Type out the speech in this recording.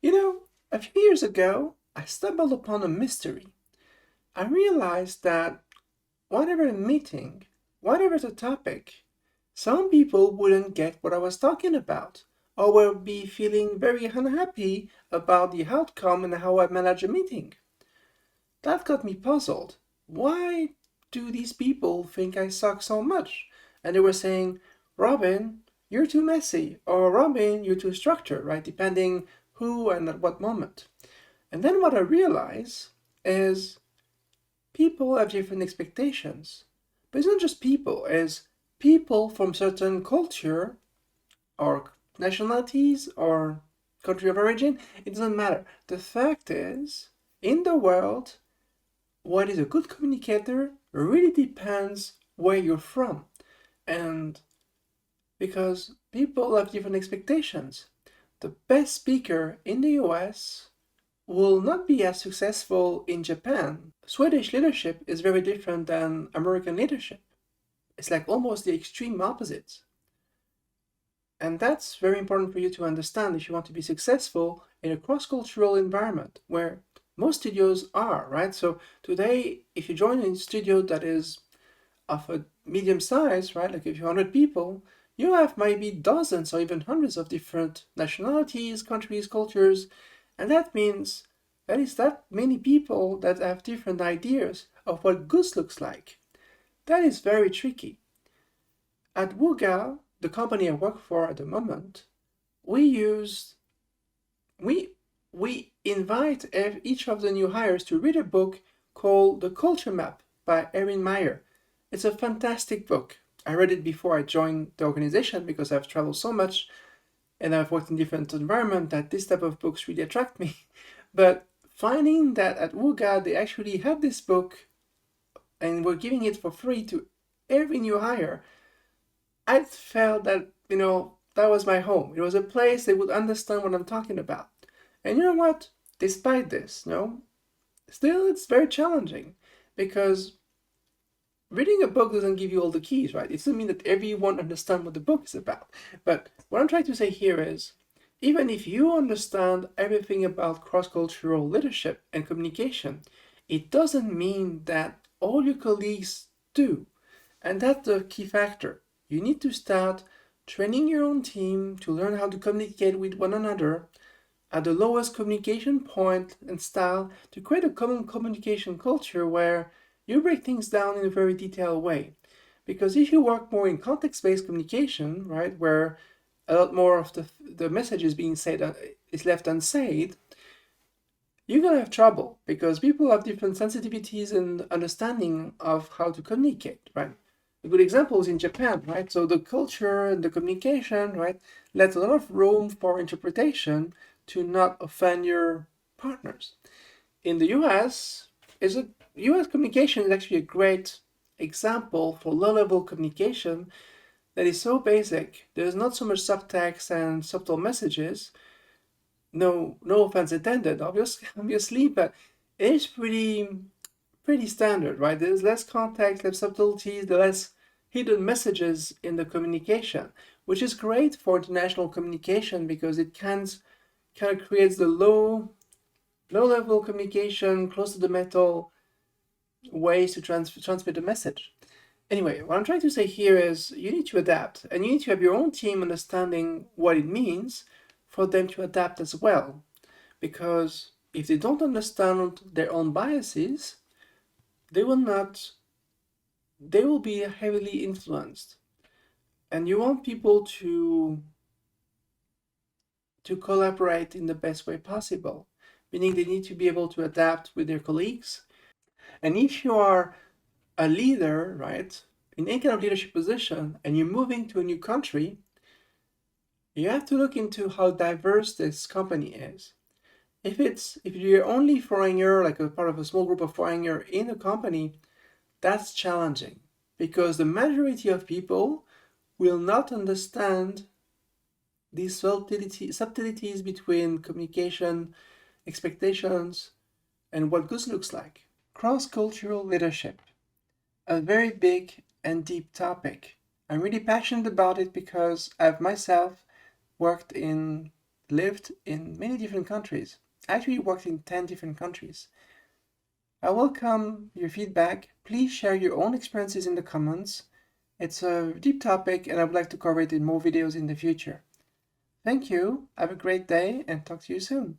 You know, a few years ago, I stumbled upon a mystery. I realized that whatever the meeting, whatever the topic, some people wouldn't get what I was talking about, or will be feeling very unhappy about the outcome and how I manage a meeting. That got me puzzled. Why do these people think I suck so much? And they were saying, Robyn, you're too messy, or Robyn, you're too structured, right? Depending who and at what moment. And then what I realize is people have different expectations. But it's not just people, it's people from certain culture or nationalities or country of origin. It doesn't matter. The fact is, in the world, what is a good communicator really depends where you're from. And because people have different expectations. The best speaker in the US will not be as successful in Japan. Swedish leadership is very different than American leadership. It's like almost the extreme opposites. And that's very important for you to understand if you want to be successful in a cross-cultural environment where most studios are, right? So today, if you join a studio that is of a medium size, right, like if you're 100 people, you have maybe dozens or even hundreds of different nationalities, countries, cultures, and that means that is that many people that have different ideas of what good looks like. That is very tricky. At Wuga, the company I work for at the moment, we use we invite each of the new hires to read a book called The Culture Map by Erin Meyer. It's a fantastic book. I read it before I joined the organization because I've traveled so much and I've worked in different environments that this type of books really attract me. But finding that at Wuga they actually had this book and were giving it for free to every new hire, I felt that, that was my home. It was a place they would understand what I'm talking about. And you know what? Despite this, still it's very challenging because reading a book doesn't give you all the keys, right? It doesn't mean that everyone understands what the book is about. But what I'm trying to say here is, even if you understand everything about cross-cultural leadership and communication, it doesn't mean that all your colleagues do. And that's the key factor. You need to start training your own team to learn how to communicate with one another at the lowest communication point and style to create a common communication culture where you break things down in a very detailed way. Because if you work more in context-based communication, right, where a lot more of the message is being said is left unsaid, you're gonna have trouble because people have different sensitivities and understanding of how to communicate, right? A good example is in Japan, right? So the culture and the communication, right, lets a lot of room for interpretation to not offend your partners. In the US, US communication is actually a great example for low-level communication that is so basic. There's not so much subtext and subtle messages. No offense intended, obviously, but it is pretty standard, right? There's less context, less subtleties, the less hidden messages in the communication, which is great for international communication because it kind of creates the low-level communication, close to the metal ways to transmit the message. Anyway, what I'm trying to say here is you need to adapt, and you need to have your own team understanding what it means for them to adapt as well. Because if they don't understand their own biases, they will not, they will be heavily influenced. And you want people to collaborate in the best way possible, meaning they need to be able to adapt with their colleagues. And if you are a leader, right, in any kind of leadership position, and you're moving to a new country, you have to look into how diverse this company is. If you're only foreigner, like a part of a small group of foreigner in a company, that's challenging because the majority of people will not understand these subtleties between communication, expectations, and what good looks like. Cross-cultural leadership, a very big and deep topic. I'm really passionate about it because I've myself worked in lived in many different countries. I actually worked in 10 different countries. I welcome your feedback. Please share your own experiences in the comments. It's a deep topic and I would like to cover it in more videos in the future. Thank you, have a great day, and talk to you soon.